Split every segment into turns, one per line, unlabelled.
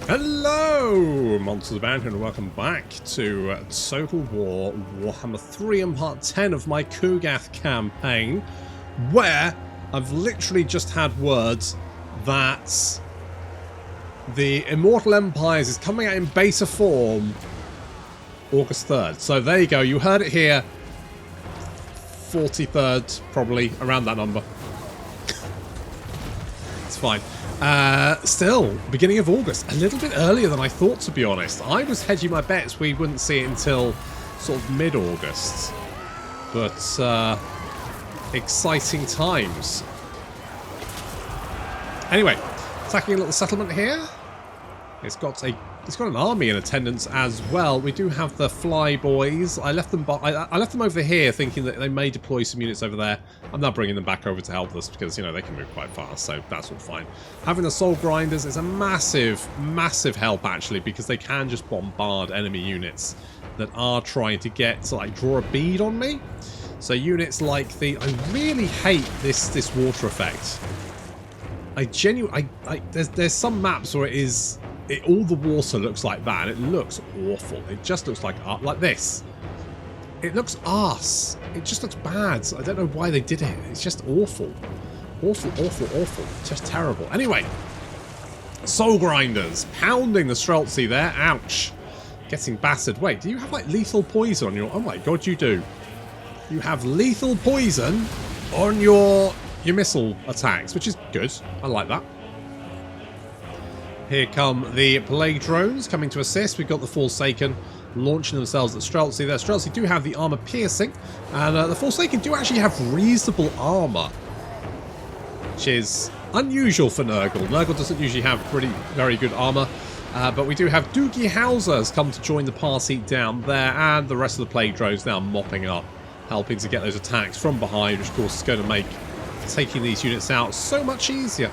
Hello, Monsters of Bounty, and welcome back to Total War Warhammer 3 and Part 10 of my Kugath campaign, where I've literally just had words that the Immortal Empires is coming out in beta form August 3rd. So there you go, you heard it here. 43rd, probably, around that number. It's fine. Still, beginning of August. A little bit earlier than I thought, to be honest. I was hedging my bets we wouldn't see it until sort of mid-August. But, exciting times. Anyway, attacking a little settlement here. It's got an army in attendance as well. We do have the fly boys. I left them over here thinking that they may deploy some units over there. I'm now bringing them back over to help us because, you know, they can move quite fast, so that's all fine. Having the soul grinders is a massive, massive help actually, because they can just bombard enemy units that are trying to get to like draw a bead on me. So units like I really hate this water effect. There's some maps where all the water looks like that, and it looks awful. It just looks like this. It looks arse. It just looks bad. I don't know why they did it. It's just awful. Awful, awful, awful. Just terrible. Anyway, soul grinders. Pounding the Streltsy there. Ouch. Getting battered. Wait, do you have like lethal poison on your... Oh my god, you do. You have lethal poison on your missile attacks, which is good. I like that. Here come the Plague drones coming to assist. We've got the Forsaken launching themselves at Streltsy there. Streltsy do have the armor piercing, and the Forsaken do actually have reasonable armor, which is unusual for Nurgle. Nurgle doesn't usually have very good armor, but we do have Doogie Howsers come to join the party down there, and the rest of the Plague drones now mopping up, helping to get those attacks from behind, which of course is going to make taking these units out so much easier.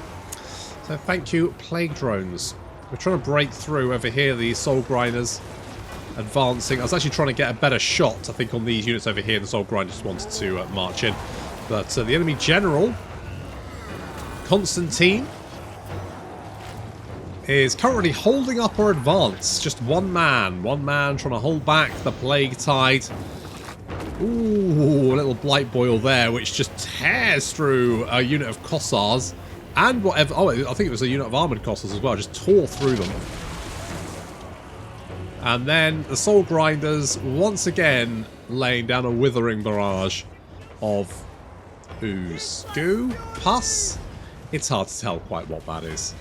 So thank you, Plague drones. We're trying to break through over here, the Soul Grinders advancing. I was actually trying to get a better shot, I think, on these units over here. The Soul Grinders wanted to march in. But the enemy general, Constantine, is currently holding up our advance. Just one man trying to hold back the Plague Tide. Ooh, a little Blight Boil there, which just tears through a unit of Kossars. And whatever... Oh, I think it was a unit of armoured Kossars as well. Just tore through them. And then the Soul Grinders, once again, laying down a withering barrage of ooze. Goo? Pus? It's hard to tell quite what that is.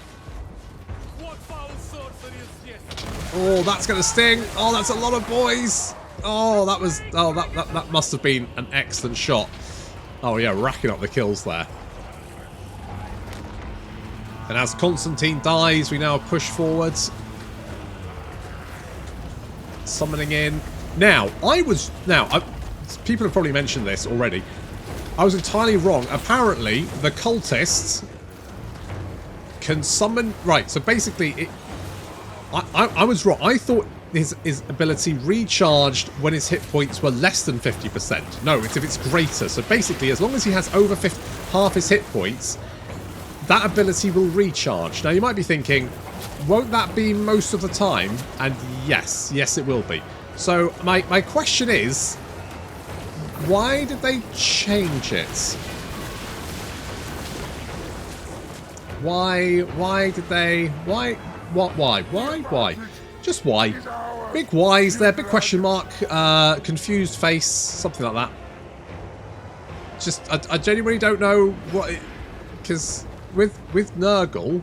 Oh, that's going to sting. Oh, that's a lot of boys. Oh, that was... Oh, that must have been an excellent shot. Oh, yeah, racking up the kills there. And as Constantine dies, we now push forwards. Summoning in. Now, people have probably mentioned this already. I was entirely wrong. Apparently, the cultists can summon... Right, so basically, I was wrong. I thought his ability recharged when his hit points were less than 50%. No, it's if it's greater. So basically, as long as he has over half his hit points, that ability will recharge. Now, you might be thinking, won't that be most of the time? And yes, it will be. So, my question is, why did they change it? Why did they... Why? What? Why? Just why? Big whys there, big question mark, confused face, something like that. Just, I genuinely don't know what... Because... With Nurgle,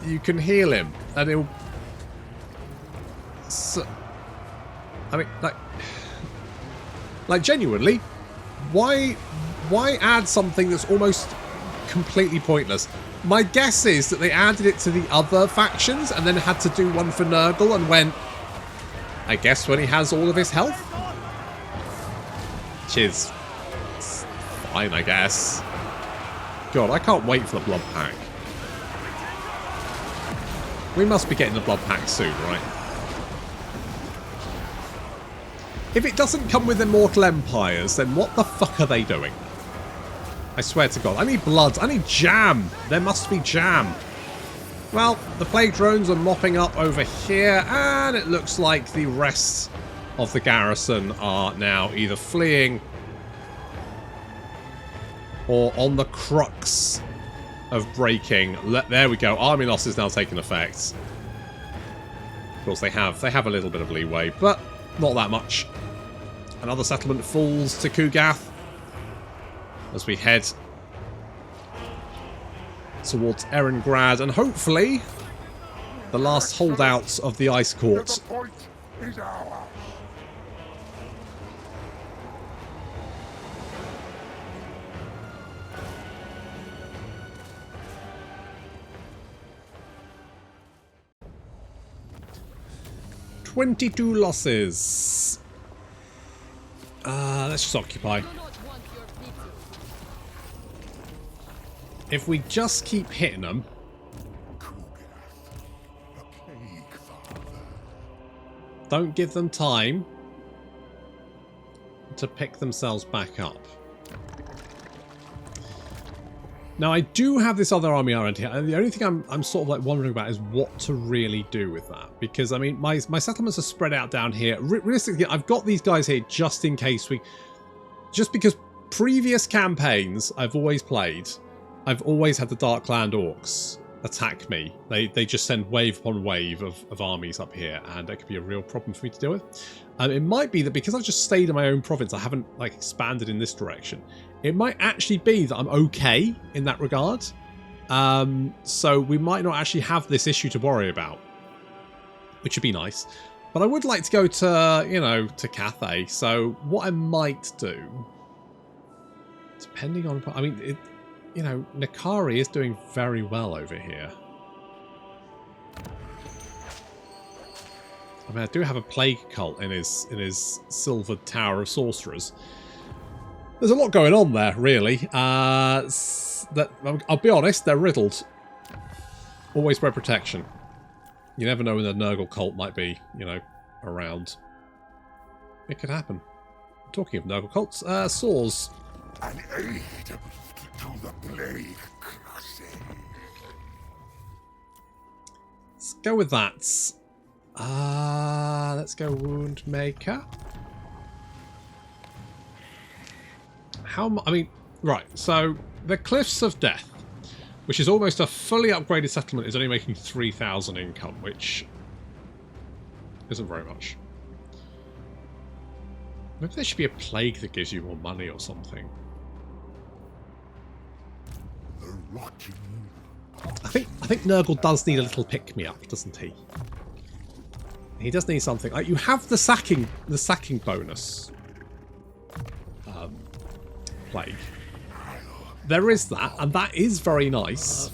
you can heal him, and he'll... So, I mean, like genuinely, why add something that's almost completely pointless? My guess is that they added it to the other factions, and then had to do one for Nurgle, and went, I guess when he has all of his health? Which is fine, I guess. God, I can't wait for the blood pack. We must be getting the blood pack soon, right? If it doesn't come with Immortal Empires, then what the fuck are they doing? I swear to God. I need blood. I need jam. There must be jam. Well, the plague drones are mopping up over here, and it looks like the rest of the garrison are now either fleeing or on the crux of breaking. There we go. Army loss is now taking effect. Of course, they have a little bit of leeway, but not that much. Another settlement falls to Kugath as we head towards Erengarde, and hopefully the last holdouts of the Ice Court. "22 losses. Let's just occupy. If we just keep hitting them, don't give them time to pick themselves back up. Now, I do have this other army around here, and the only thing I'm sort of like wondering about is what to really do with that. Because, I mean, my settlements are spread out down here. Realistically, I've got these guys here just in case we... Just because previous campaigns I've always played, I've always had the Darkland Orcs attack me. They just send wave upon wave of armies up here, and that could be a real problem for me to deal with. It might be that because I've just stayed in my own province, I haven't like expanded in this direction. It might actually be that I'm okay in that regard. So we might not actually have this issue to worry about, which would be nice. But I would like to go to, you know, to Cathay. So what I might do, depending on, I mean, you know, Nakari is doing very well over here. I mean, I do have a plague cult in his silvered tower of sorcerers. There's a lot going on there, really. I'll be honest, they're riddled. Always wear protection. You never know when the Nurgle cult might be, you know, around. It could happen. Talking of Nurgle cults, Saws.
An aid to the plague.
Let's go with that. Let's go Wound Maker. I mean, right, so the Cliffs of Death, which is almost a fully upgraded settlement, is only making 3,000 income, which isn't very much. Maybe there should be a plague that gives you more money or something. I think Nurgle does need a little pick-me-up, doesn't he? He does need something. Like, you have the sacking bonus. Plague. There is that, and that is very nice.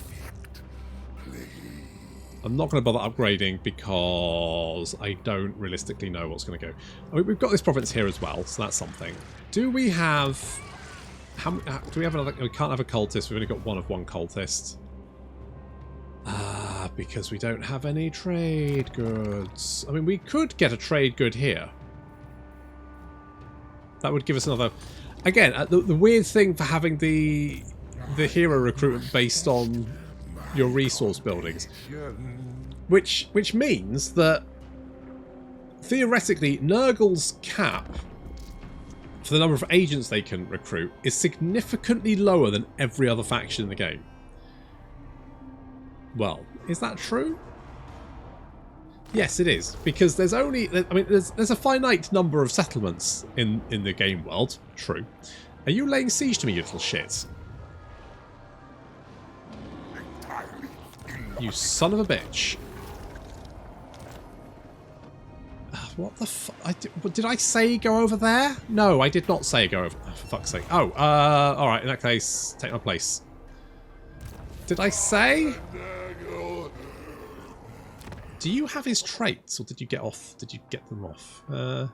I'm not going to bother upgrading because I don't realistically know what's going to go. I mean, we've got this province here as well, so that's something. Do we have... do we have another... We can't have a cultist. We've only got one cultist. Because we don't have any trade goods. I mean, we could get a trade good here. That would give us another... Again, the weird thing for having the hero recruitment based on your resource buildings, which means that theoretically Nurgle's cap for the number of agents they can recruit is significantly lower than every other faction in the game. Well, is that true? Yes, it is, because there's only, I mean, there's a finite number of settlements in the game world. True. Are you laying siege to me, you little shit? You son of a bitch. What the fuck? Did I say go over there? No, I did not say go over. Oh, for fuck's sake. Oh, alright, in that case, take my place. Did I say? Do you have his traits, or did you get off? Did you get them off? What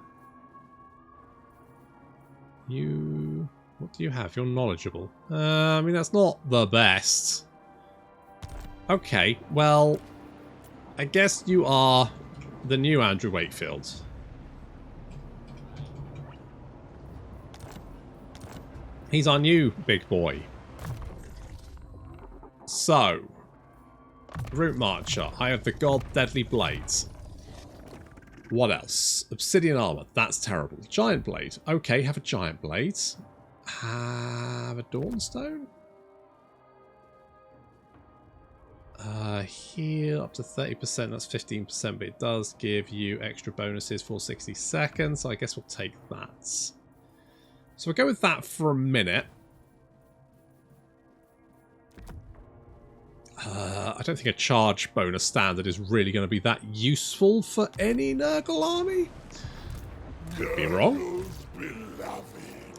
do you have? You're knowledgeable. I mean, that's not the best. Okay, well, I guess you are the new Andrew Wakefield. He's our new big boy. So, Root Marcher. I have the God Deadly Blades. What else? Obsidian Armor. That's terrible. Giant Blade. Okay, have a Giant Blade. Have a Dawnstone? Heal up to 30%, that's 15%, but it does give you extra bonuses for 60 seconds, so I guess we'll take that. So we'll go with that for a minute. I don't think a charge bonus standard is really going to be that useful for any Nurgle army. Could be wrong.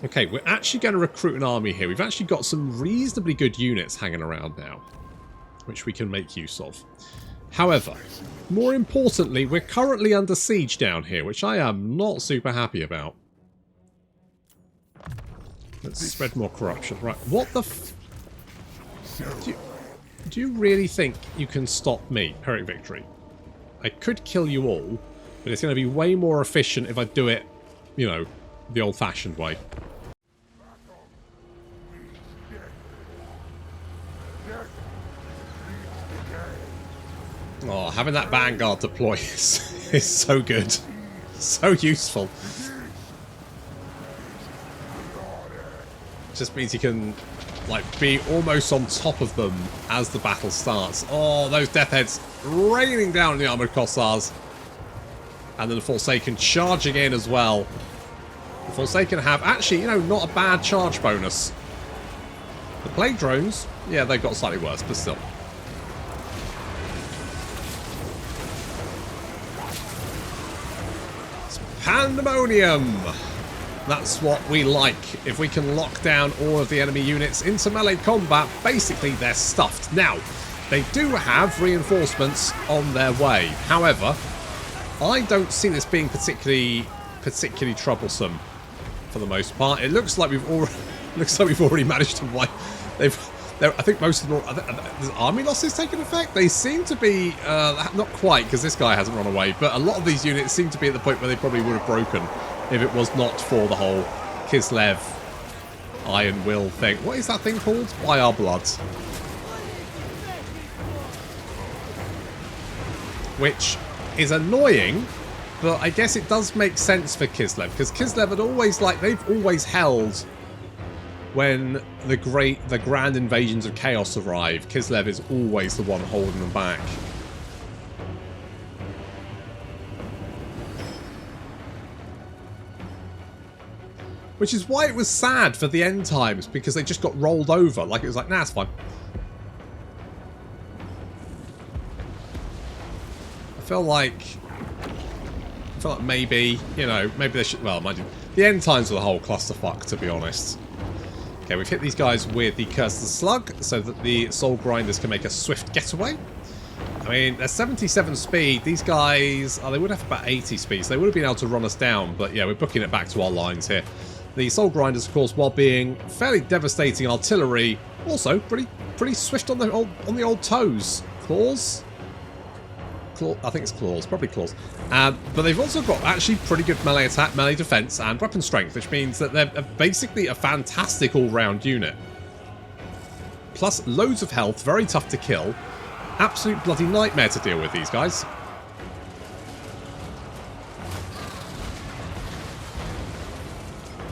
Okay, we're actually going to recruit an army here. We've actually got some reasonably good units hanging around now, which we can make use of. However, more importantly, we're currently under siege down here, which I am not super happy about. Let's spread more corruption. Right, what the f... Do you really think you can stop me, Pyrrhic Victory? I could kill you all, but it's going to be way more efficient if I do it, you know, the old-fashioned way. Oh, having that Vanguard deploy is so good. So useful. Just means you can, like, be almost on top of them as the battle starts. Oh, those Death Heads raining down on the Armoured Cossars. And then the Forsaken charging in as well. The Forsaken have actually, you know, not a bad charge bonus. The Plague Drones, yeah, they've got slightly worse, but still. Pandemonium! That's what we like. If we can lock down all of the enemy units into melee combat, basically they're stuffed. Now, they do have reinforcements on their way. However, I don't see this being particularly troublesome for the most part. It looks like we've already managed to wipe. I think most of the army losses taken effect. They seem to be not quite, because this guy hasn't run away, but a lot of these units seem to be at the point where they probably would have broken if it was not for the whole Kislev Iron Will thing. What is that thing called? By Our Blood. Which is annoying, but I guess it does make sense for Kislev, because Kislev had always, they've always held when the grand invasions of chaos arrive. Kislev is always the one holding them back. Which is why it was sad for the end times, because they just got rolled over. Like, it was like, nah, it's fine. I feel like maybe, you know, maybe they should, well, mind you, the end times are the whole clusterfuck, to be honest. Okay, we've hit these guys with the Curse of the Slug, so that the Soul Grinders can make a swift getaway. I mean, they're 77 speed. These guys, they would have about 80 speed, so they would have been able to run us down, but yeah, we're booking it back to our lines here. The Soul Grinders, of course, while being fairly devastating artillery, also pretty swift on the old toes. Claws? I think it's claws, probably claws. But they've also got actually pretty good melee attack, melee defense, and weapon strength, which means that they're basically a fantastic all-round unit. Plus, loads of health, very tough to kill. Absolute bloody nightmare to deal with, these guys.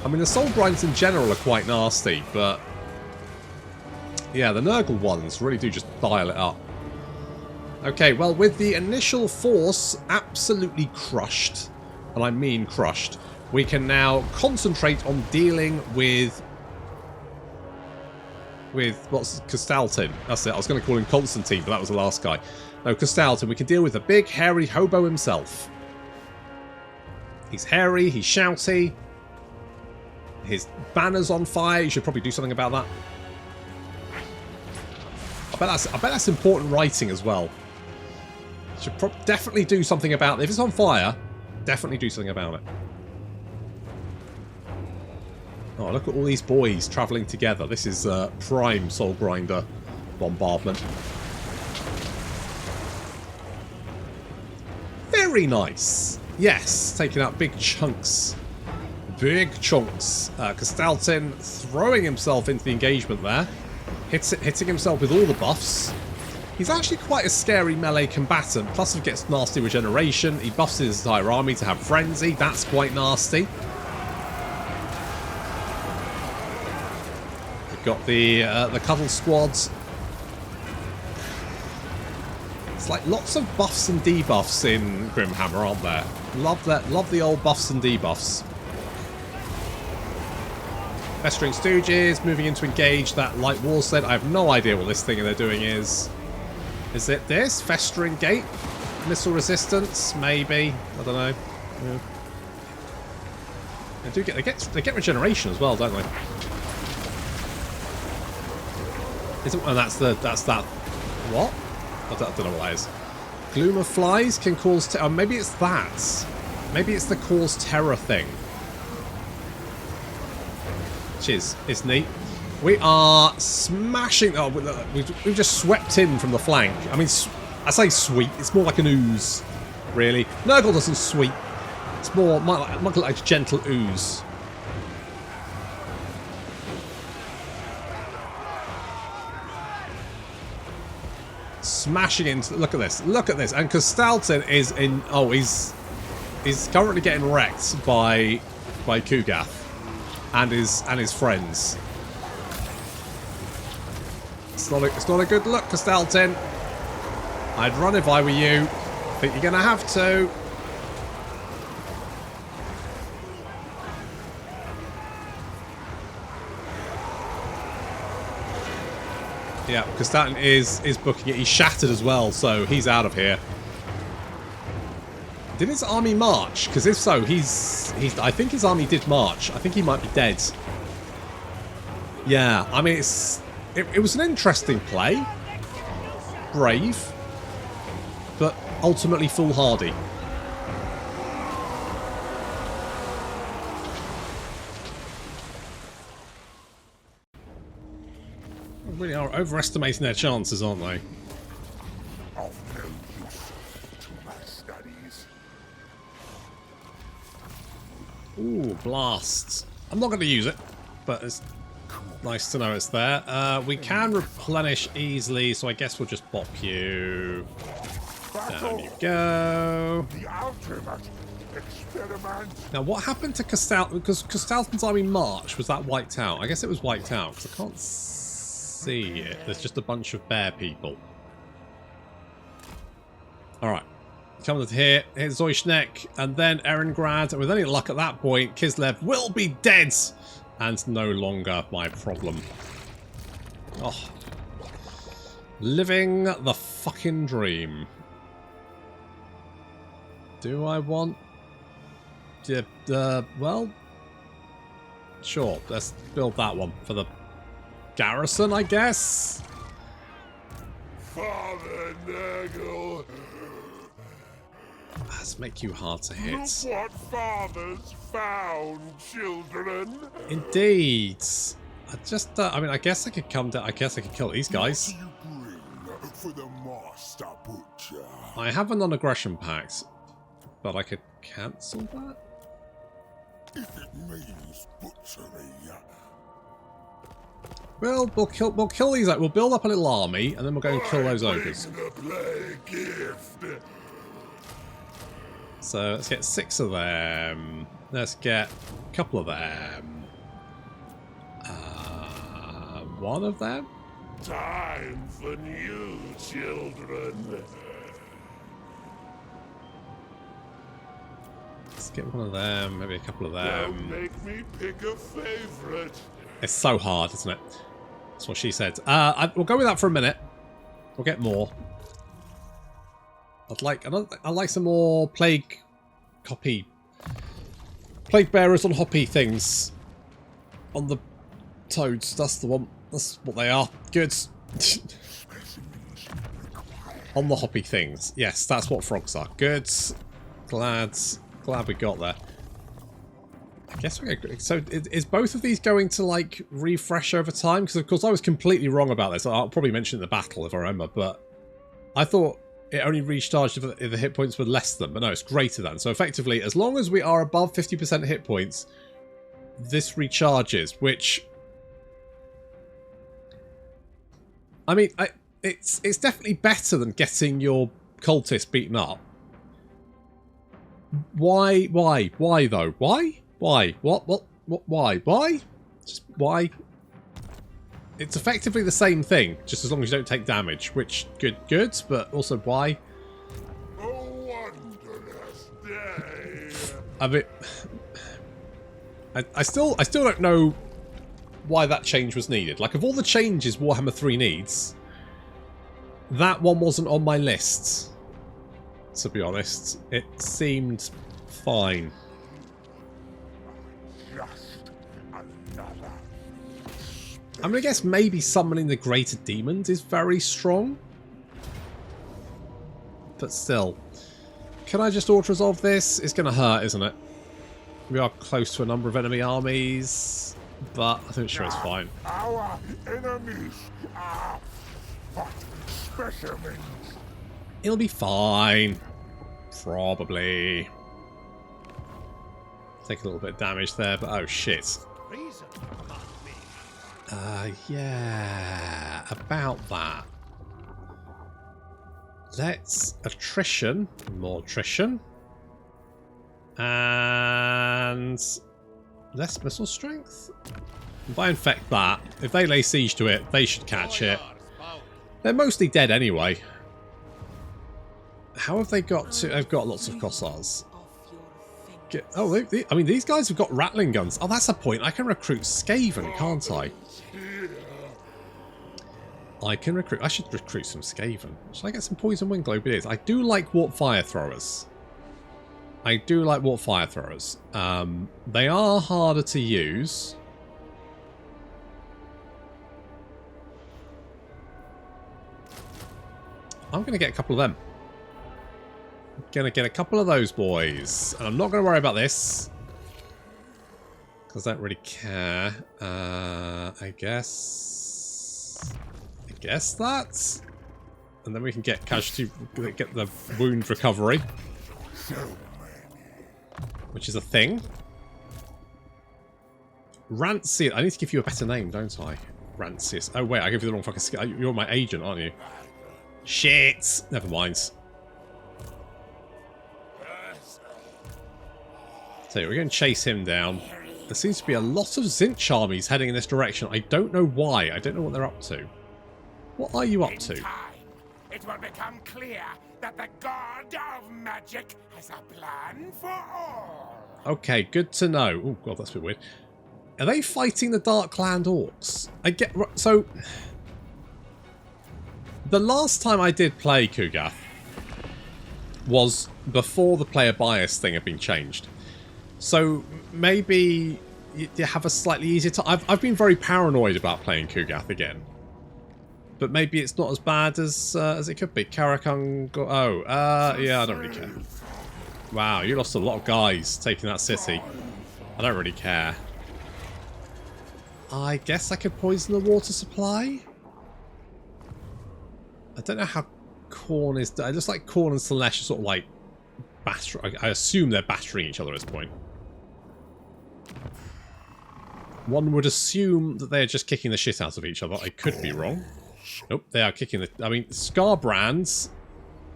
I mean, the Soul Grinds in general are quite nasty, but yeah, the Nurgle ones really do just dial it up. Okay, well, with the initial force absolutely crushed, and I mean crushed, we can now concentrate on dealing with what's Castaltin? That's it. I was going to call him Constantine, but that was the last guy. No, Castaltin. We can deal with the big hairy hobo himself. He's hairy. He's shouty. His banner's on fire. You should probably do something about that. I bet that's important writing as well. Should definitely do something about it. If it's on fire, definitely do something about it. Oh, look at all these boys travelling together. This is prime Soul Grinder bombardment. Very nice. Yes, taking out big chunks. Big chunks. Castaltin throwing himself into the engagement there. hitting himself with all the buffs. He's actually quite a scary melee combatant. Plus he gets nasty regeneration. He buffs his entire army to have frenzy. That's quite nasty. We've got the cuddle squads. It's like lots of buffs and debuffs in Grimhammer, aren't there? Love that. Love the old buffs and debuffs. Festering Stooges moving in to engage that light wall set. I have no idea what this thing they're doing is. Is it this? Festering Gate? Missile resistance? Maybe. I don't know. Yeah. They get regeneration as well, don't they? And that's that. What? I don't know what that is. Gloom of Flies can cause. Maybe it's that. Maybe it's the cause terror thing. Which is neat. We are smashing. Oh, we've just swept in from the flank. I mean, I say sweep. It's more like an ooze, really. Nurgle doesn't sweep. It's more like a gentle ooze. Smashing into. Look at this. Look at this. And Consolidating is in. Oh, he's currently getting wrecked by Kugath and his friends. It's not a good look, Consolidating. I'd run if I were you. I think you're going to have to. Yeah, Consolidating is booking it. He's shattered as well, so he's out of here. Did his army march? Because if so, I think his army did march. I think he might be dead. Yeah, I mean, it was an interesting play. Brave. But ultimately foolhardy. They really are overestimating their chances, aren't they?
Of no use to my studies.
Ooh, blasts. I'm not going to use it, but it's nice to know it's there. We can replenish easily, so I guess we'll just pop you. Down you go.
The ultimate experiment.
Now, what happened to Consolidating? Because Consolidating's army march, was that wiped out? I guess it was wiped out, because I can't see it. There's just a bunch of bear people. Alright. Come to here, hit Zoyshnek, and then Erengarde. And with any luck at that point, Kislev will be dead! And no longer my problem. Oh. Living the fucking dream. Do I want... well... Sure, let's build that one for the garrison, I guess?
Father Nurgle.
Let's make you hard to hit.
Look what fathers found, children.
Indeed. I mean, I guess I could come down. I guess I could kill these guys.
What do you bring for the master butcher?
I have a non-aggression pact, but I could cancel that.
If it means butchery.
Well, we'll kill these. We'll build up a little army, and then we'll go and kill those ogres.
The plague gift.
So let's get 6 of them. Let's get a couple of them. 1 of them.
Time for new children.
Let's get 1 of them. Maybe a couple of them.
Don't make me pick a favorite.
It's so hard, isn't it? That's what she said. We'll go with that for a minute. We'll get more. I'd like some more plague bearers on hoppy things on the toads. That's the one. That's what they are. Good. On the hoppy things. Yes, that's what frogs are. Good. Glad we got there. I guess we're going to... So is both of these going to like refresh over time? Because of course I was completely wrong about this. I'll probably mention it in the battle if I remember, but I thought it only recharged if the hit points were less than, but no, it's greater than. So effectively, as long as we are above 50% hit points, this recharges, which I mean, it's definitely better than getting your cultist beaten up. Why though? Why? What? Why? Just why? It's effectively the same thing, just as long as you don't take damage, which, good, but also why?
A wondrous day.
I mean, I still don't know why that change was needed. Like, of all the changes Warhammer 3 needs, that one wasn't on my list, to be honest. It seemed fine.
Just another.
I'm gonna guess maybe summoning the greater demons is very strong. But still. Can I just auto-resolve this? It's gonna hurt, isn't it? We are close to a number of enemy armies, but I think sure it's fine.
Our enemies are but specimens.
It'll be fine. Probably. Take a little bit of damage there, but oh shit. Yeah, about that. Let's attrition, more attrition. And less missile strength? If I infect that, if they lay siege to it, they should catch it. They're mostly dead anyway. How have they got to... They've got lots of Kossars. I mean, these guys have got rattling guns. Oh, that's a point. I can recruit Skaven, can't I? I can recruit... I should recruit some Skaven. Should I get some Poison Wind Globulars? I do like Warp Fire Throwers. I do like Warp Fire Throwers. They are harder to use. I'm going to get a couple of them. I'm going to get a couple of those boys. And I'm not going to worry about this. Because I don't really care. I guess that. And then we can get casualty, get the wound recovery. Which is a thing. Rancius. I need to give you a better name, don't I? Rancius. Oh wait, I gave you the wrong fucking skill. You're my agent, aren't you? Shit! Never mind. So we're going to chase him down. There seems to be a lot of Zinch armies heading in this direction. I don't know why. I don't know what they're up to. What are you up to?
In time, it will become clear that the God of Magic has a plan for all.
Okay, good to know. Oh god, that's a bit weird. Are they fighting the Darkland Orcs? I get... So... The last time I did play Kugath was before the player bias thing had been changed. So maybe you have a slightly easier time. I've been very paranoid about playing Kugath again. But maybe it's not as bad as it could be. Karakung... yeah, I don't really care. Wow, you lost a lot of guys taking that city. I don't really care. I guess I could poison the water supply? I don't know how Khorne is... It looks like Khorne and Slaanesh are sort of like... I assume they're battering each other at this point. One would assume that they're just kicking the shit out of each other. I could be wrong. Nope, they are kicking the... I mean, Scarbrands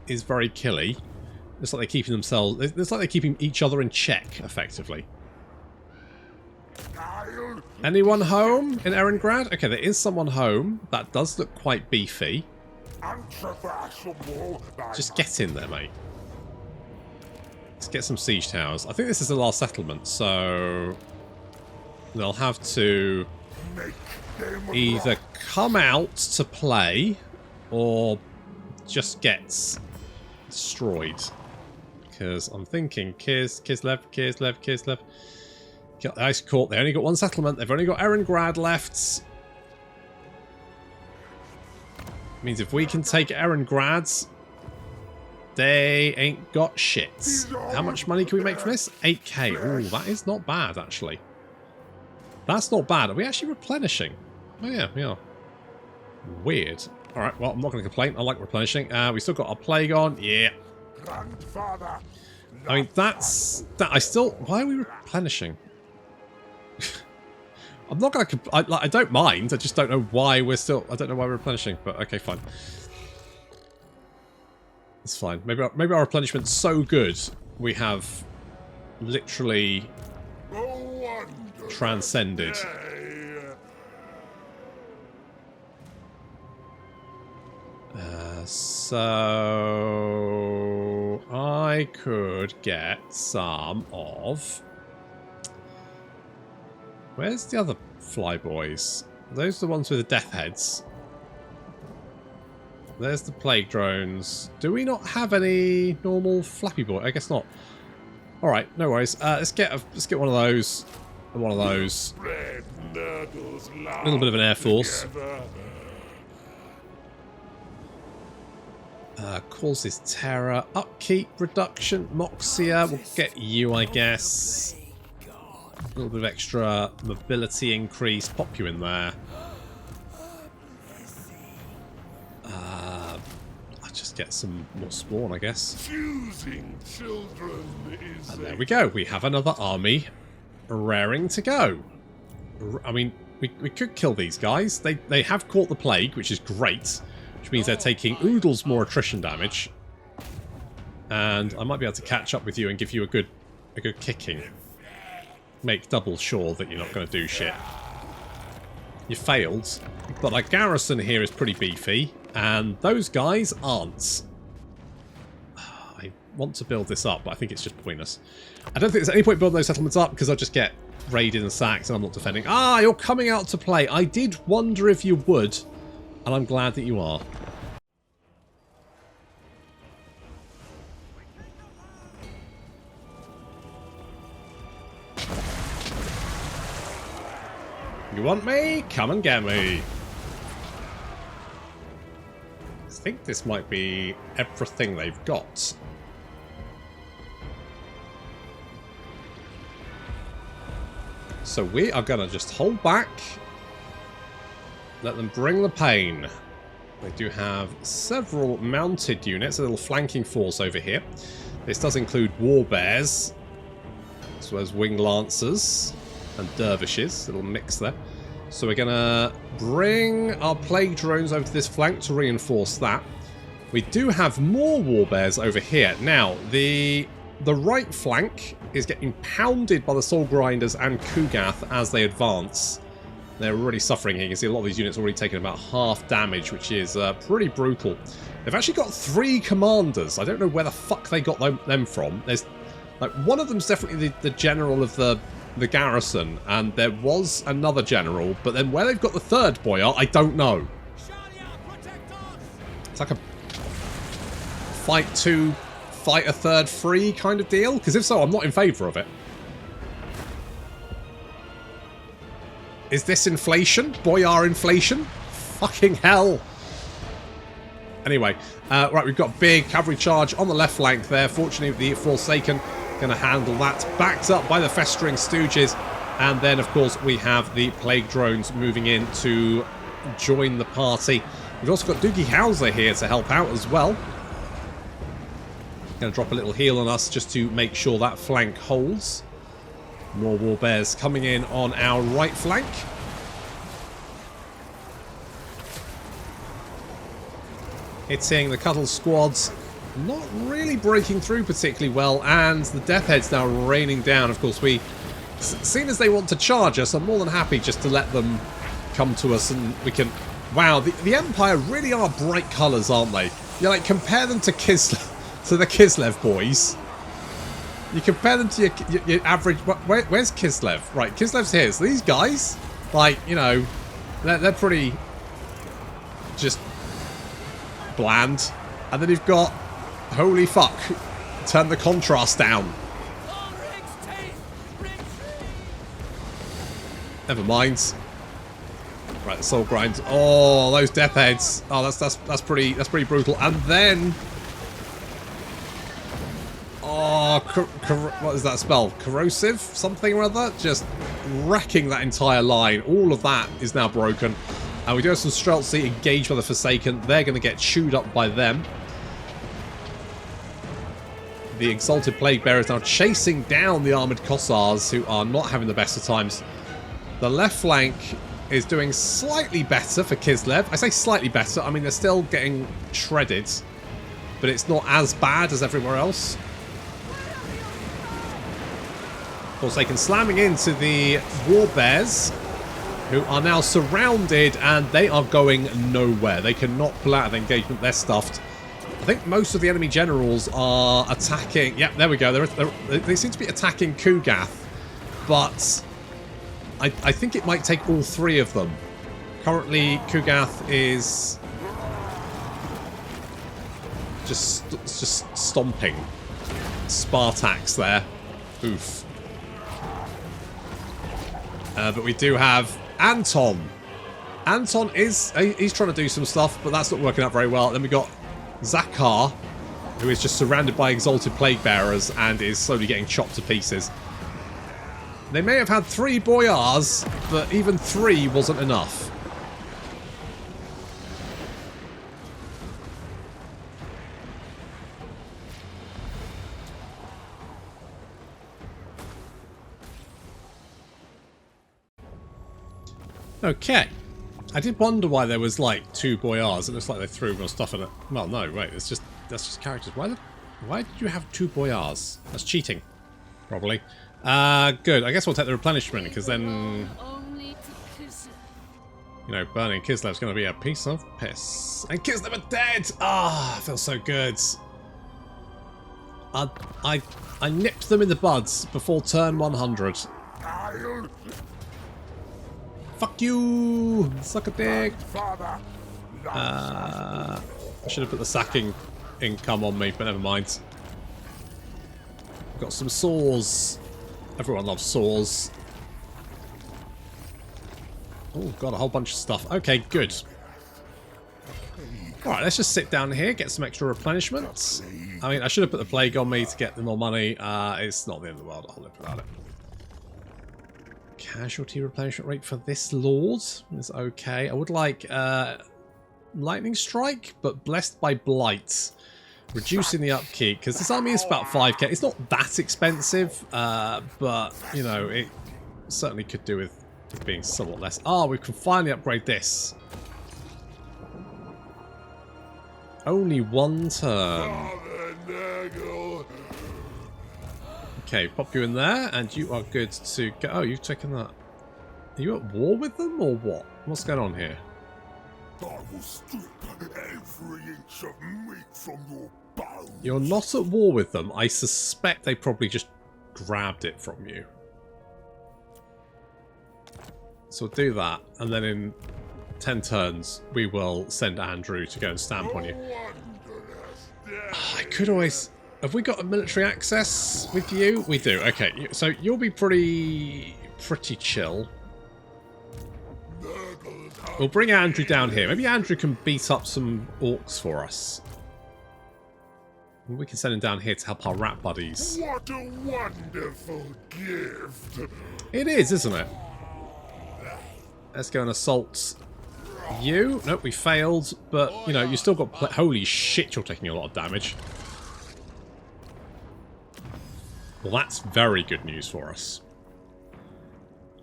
is very killy. It's like they're keeping themselves... It's like they're keeping each other in check, effectively. Anyone home in Erengarde? Okay, there is someone home. That does look quite beefy. Just get in there, mate. Let's get some siege towers. I think this is the last settlement, so... They'll have to either come out to play or just get destroyed. Because I'm thinking Kislev. Got the Ice Court. They only got one settlement. They've only got Erengarde left. Means if we can take Erengarde, they ain't got shit. How much money can we make from this? 8k. Oh, that is not bad, actually. That's not bad. Are we actually replenishing? Oh, yeah, we are. Weird. Alright, well, I'm not going to complain. I like replenishing. We still got our plague on. Yeah. I mean, that's... I still... Why are we replenishing? I'm not going to... I don't mind. I just don't know why we're still... I don't know why we're replenishing, but okay, fine. It's fine. Maybe our replenishment's so good, we have literally transcended. So I could get some of... Where's the other flyboys? Those are the ones with the death heads. There's the plague drones. Do we not have any normal flappy boy? I guess not. All right, no worries. Let's get one of those and one of those. A little bit of an air force. Causes terror. Upkeep reduction. Moxia. We'll get you, I guess. A little bit of extra mobility increase. Pop you in there. I'll just get some more spawn, I guess.
Choosing children is
And there we go. We have another army raring to go. I mean, we could kill these guys. They have caught the plague, which is great. Which means they're taking oodles more attrition damage. And I might be able to catch up with you and give you a good kicking. Make double sure that you're not going to do shit. You failed, but our garrison here is pretty beefy, and those guys aren't. I want to build this up, but I think it's just pointless. I don't think there's any point building those settlements up, because I'll just get raided and sacked, and I'm not defending. Ah, you're coming out to play. I did wonder if you would, and I'm glad that you are. You want me? Come and get me. I think this might be everything they've got. So we are going to just hold back. Let them bring the pain. They do have several mounted units, a little flanking force over here. This does include war bears, as well as wing lancers. And dervishes, a little mix there. So we're gonna bring our plague drones over to this flank to reinforce that. We do have more warbears over here. Now, the right flank is getting pounded by the Soul Grinders and Kugath as they advance. They're already suffering here. You can see a lot of these units already taking about half damage, which is pretty brutal. They've actually got 3 commanders. I don't know where the fuck they got them from. There's like one of them's definitely the general of the garrison, and there was another general, but then where they've got the 3rd boyar, I don't know. It's like a fight 2, fight a 3rd free kind of deal, because if so, I'm not in favour of it. Is this inflation? Boyar inflation? Fucking hell. Anyway, right, we've got big cavalry charge on the left flank there. Fortunately, the Forsaken going to handle that, backed up by the Festering Stooges, and then of course we have the Plague Drones moving in to join the party. We've also got Doogie Howser here to help out as well. Going to drop a little heal on us just to make sure that flank holds. More warbears coming in on our right flank. Hitting the Cuttle squads. Not really breaking through particularly well, and the Death Head's now raining down. Of course, seeing as they want to charge us, I'm more than happy just to let them come to us, and we can... Wow, the Empire really are bright colours, aren't they? You like, compare them to Kislev, to the Kislev boys. You compare them to your average... Where's Kislev? Right, Kislev's here. So these guys, like, you know, they're pretty just bland. And then you've got... Holy fuck. Turn the contrast down. Never mind. Right, the Soul Grinds. Oh, those Death Heads. Oh, that's pretty brutal. And then... Oh, what is that spell? Corrosive? Something or other? Just wrecking that entire line. All of that is now broken. And we do have some Streltsy engaged by the Forsaken. They're going to get chewed up by them. The Exalted Plague Bearer is now chasing down the Armoured Cossars, who are not having the best of times. The left flank is doing slightly better for Kislev. I say slightly better. I mean, they're still getting shredded, but it's not as bad as everywhere else. Of course, they can slamming into the war bears, who are now surrounded, and they are going nowhere. They cannot pull out of engagement. They're stuffed. I think most of the enemy generals are attacking. Yep, there we go. They seem to be attacking Kugath, but I think it might take all three of them. Currently, Kugath is just stomping. Spartax there. Oof. But we do have Anton. Anton he's trying to do some stuff, but that's not working out very well. Then we got Zakar, who is just surrounded by exalted plague bearers and is slowly getting chopped to pieces. They may have had 3 boyars, but even 3 wasn't enough. Okay. I did wonder why there was like 2 boyars. It looks like they threw more stuff in it. Well, no, wait. That's just characters. Why did you have 2 boyars? That's cheating, probably. Good. I guess we'll take the replenishment, because then, you know, burning Kislev's going to be a piece of piss. And Kislev are dead. Ah, feels so good. I nipped them in the buds before turn 100. Fuck you! Suck a dick! I should have put the sacking income on me, but never mind. Got some saws. Everyone loves saws. Oh, got a whole bunch of stuff. Okay, good. Alright, let's just sit down here, get some extra replenishments. I mean, I should have put the plague on me to get the more money. It's not the end of the world. I'll live without it. Casualty replenishment rate for this lord is okay. I would like lightning strike, but blessed by blight, reducing the upkeep, because this army is about 5k. It's not that expensive, but you know, it certainly could do with being somewhat less. Ah, we can finally upgrade this. Only 1 turn. Okay, pop you in there, and you are good to go. Oh, you've taken that. Are you at war with them, or what? What's going on here?
I will strip every inch of meat from your bones.
You're not at war with them. I suspect they probably just grabbed it from you. So we'll do that, and then in 10 turns, we will send Andrew to go and stamp on you. I could always... Have we got a military access with you? We do. Okay, so you'll be pretty chill. We'll bring Andrew down here. Maybe Andrew can beat up some orcs for us. We can send him down here to help our rat buddies.
What a wonderful gift!
It is, isn't it? Let's go and assault you. Nope, we failed. But, you know, you still got... Holy shit, you're taking a lot of damage. Well, that's very good news for us.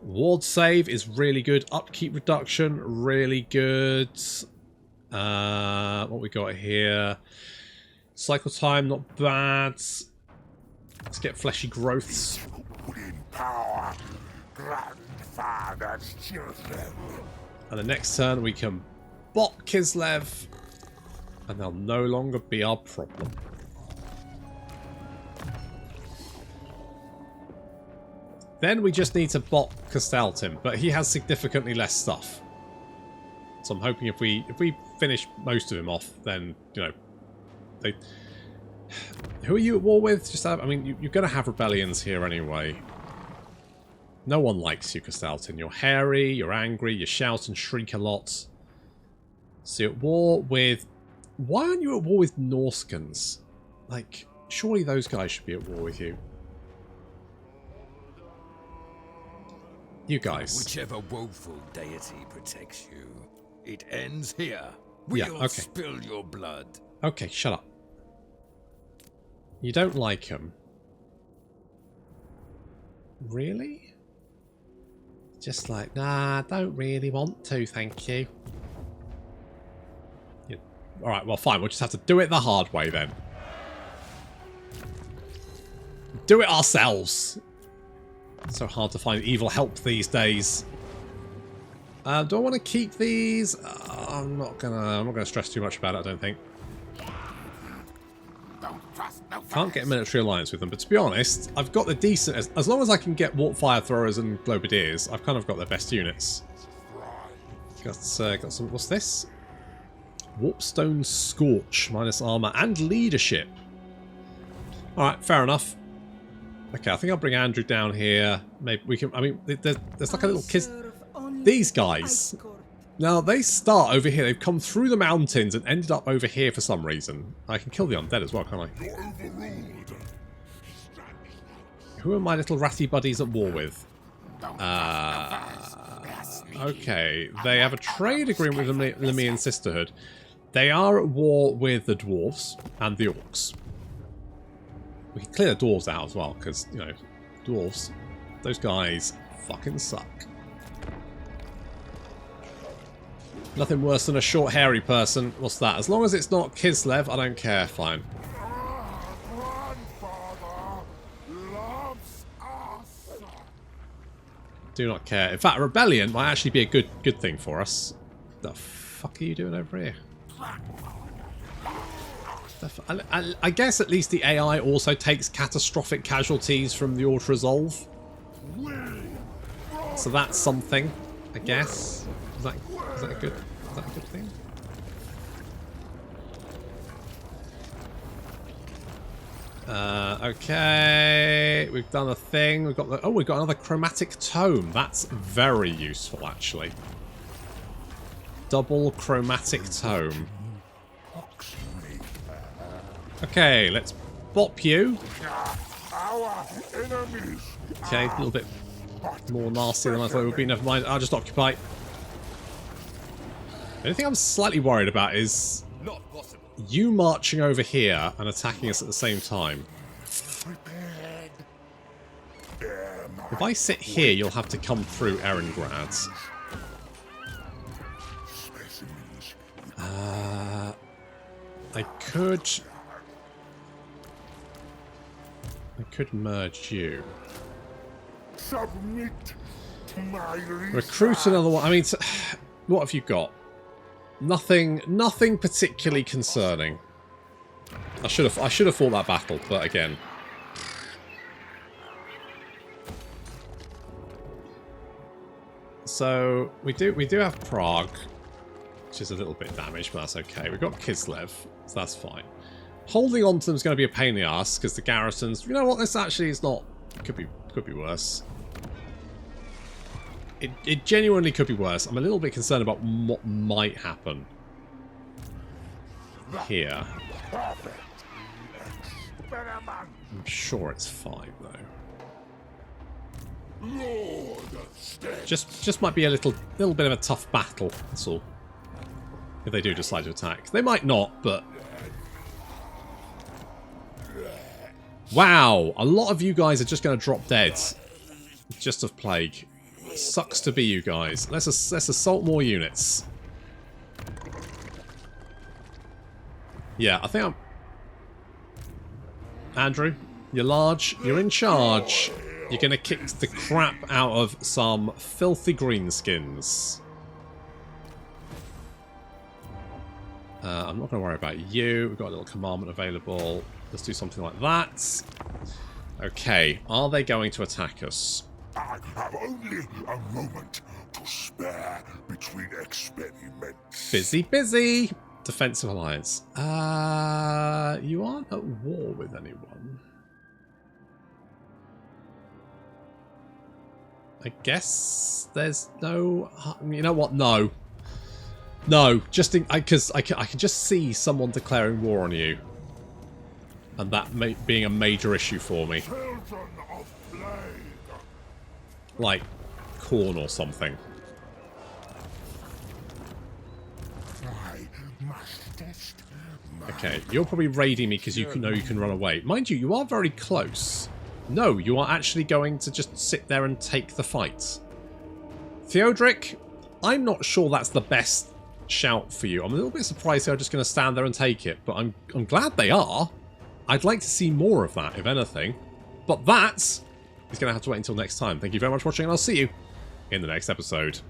Ward save is really good. Upkeep reduction, really good. What we got here? Cycle time, not bad. Let's get fleshy growths.
In power, grandfather's children.
And the next turn we can bop Kislev, and they'll no longer be our problem. Then we just need to bop Consolidating, but he has significantly less stuff. So I'm hoping if we finish most of him off, then, you know, they... Who are you at war with? Just have, I mean, you're going to have rebellions here anyway. No one likes you, Consolidating. You're hairy, you're angry, you shout and shriek a lot. So you're at war with... Why aren't you at war with Norskans? Like, surely those guys should be at war with you. You guys.
Whichever woeful deity protects you, it ends here. We'll spill your blood.
Okay, shut up. You don't like him. Really? Just like, nah, don't really want to, thank you. Yeah. Alright, well fine, we'll just have to do it the hard way then. Do it ourselves. It's so hard to find evil help these days. Do I want to keep these? I'm not gonna stress too much about it, I don't think. Can't get a military alliance with them, but to be honest, I've got the decent... As long as I can get warp fire throwers and globadiers, I've kind of got their best units. Got some... What's this? Warpstone Scorch, minus armor and leadership. Alright, fair enough. Okay, I think I'll bring Andrew down here. Maybe we can... I mean, there's like a little kiss... These guys... Now, they start over here. They've come through the mountains and ended up over here for some reason. I can kill the undead as well, can't I? Who are my little ratty buddies at war with? Okay, they have a trade agreement with the Nemean Sisterhood. They are at war with the dwarves and the orcs. We can clear the dwarves out as well, because, you know, dwarves, those guys fucking suck. Nothing worse than a short, hairy person. What's that? As long as it's not Kislev, I don't care. Fine. Do not care. In fact, rebellion might actually be a good thing for us. The fuck are you doing over here? I guess at least the AI also takes catastrophic casualties from the auto-resolve. So that's something, I guess. Is that a good thing? Okay, we've done a thing. We've got we've got another chromatic tome. That's very useful, actually. Double chromatic tome. Okay, let's bop you. Okay, a little bit more nasty than I thought it would be. Never mind. I'll just occupy. The only thing I'm slightly worried about is you marching over here and attacking us at the same time. If I sit here, you'll have to come through Erengarde. I could merge you. Recruit another one. I mean, what have you got? Nothing particularly concerning. I should have fought that battle, but again. So we do have Prague, which is a little bit damaged, but that's okay. We've got Kislev, so that's fine. Holding on to them is going to be a pain in the ass because the garrisons. You know what? This actually is not. Could be worse. It genuinely could be worse. I'm a little bit concerned about what might happen here. I'm sure it's fine though. Just might be a little bit of a tough battle. That's all. If they do decide to attack, they might not. But wow, a lot of you guys are just going to drop dead, just of plague. Sucks to be you guys. Let's assault more units. Yeah, I think I'm... Andrew, you're large. You're in charge. You're going to kick the crap out of some filthy greenskins. I'm not going to worry about you. We've got a little commandment available. Let's do something like that. Okay, are they going to attack us?
I have only a moment to spare between experiments.
Busy. Defensive alliance. You aren't at war with anyone. I guess there's no... You know what? No. No, just because I can just see someone declaring war on you. And that being a major issue for me. Like corn or something. Okay, you're probably raiding me because you know you can run away. Mind you, you are very close. No, you are actually going to just sit there and take the fight. Theodric, I'm not sure that's the best shout for you. I'm a little bit surprised they're just going to stand there and take it, but I'm glad they are. I'd like to see more of that, if anything. But that is going to have to wait until next time. Thank you very much for watching, and I'll see you in the next episode.